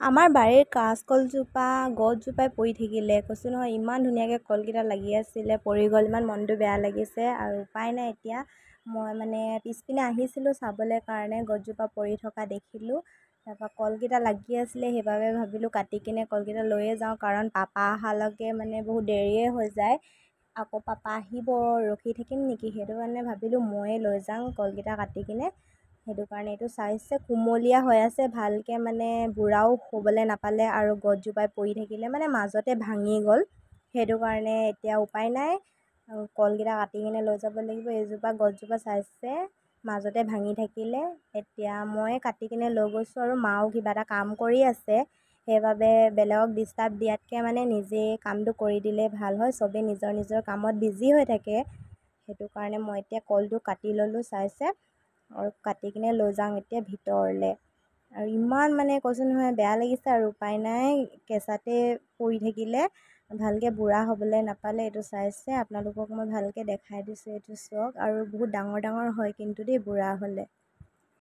আমাৰ বাৰীৰ কাচকলজোপা গছজোপাই পৰি থাকিলে কৈছোঁ নহয় ইমান ধুনীয়াকৈ কলকেইটা লাগি আছিলে পৰি গ'ল ইমান মনটো বেয়া লাগিছে আৰু উপায় নাই এতিয়া মই মানে পিছপিনে আহিছিলোঁ চাবলৈ কাৰণে গছজোপা পৰি থকা দেখিলোঁ তাৰপৰা কলকেইটা লাগি আছিলে সেইবাবে ভাবিলোঁ কাটি কিনে কলকেইটা লৈয়ে যাওঁ কাৰণ পাপা অহালৈকে মানে বহুত দেৰিয়ে হৈ যায় আকৌ পাপা আহিব ৰখি থাকিম নেকি সেইটো কাৰণে ভাবিলোঁ ময়ে লৈ যাওঁ কলকেইটা কাটি কিনে সেইটো কাৰণে এইটো চাইজছে কুমলীয়া হৈ আছে ভালকৈ মানে বুঢ়াও হ'বলৈ নাপালে আৰু গছজোপাই পৰি থাকিলে মানে মাজতে ভাঙি গ'ল সেইটো কাৰণে এতিয়া উপায় নাই কলকেইটা কাটি কিনে লৈ যাব লাগিব এইজোপা গছজোপা চাইজছে মাজতে ভাঙি থাকিলে এতিয়া মই কাটি কিনে লৈ গৈছোঁ আৰু মাও কিবা এটা কাম কৰি আছে সেইবাবে বেলেগক ডিষ্টাৰ্ব দিয়াতকৈ মানে নিজে কামটো কৰি দিলে ভাল হয় চবেই নিজৰ নিজৰ কামত বিজি হৈ থাকে সেইটো কাৰণে মই এতিয়া কলটো কাটি ল'লোঁ চাইছে আৰু কাটি কিনে লৈ যাওঁ এতিয়া ভিতৰলৈ আৰু ইমান মানে কৈছোঁ নহয় বেয়া লাগিছে আৰু উপায় নাই কেঁচাতে পৰি থাকিলে ভালকৈ বুঢ়া হ'বলৈ নাপালে এইটো চাইছে আপোনালোকক মই ভালকৈ দেখাই দিছোঁ এইটো চাওক আৰু বহুত ডাঙৰ ডাঙৰ হয় কিন্তু দেই বুঢ়া হ'লে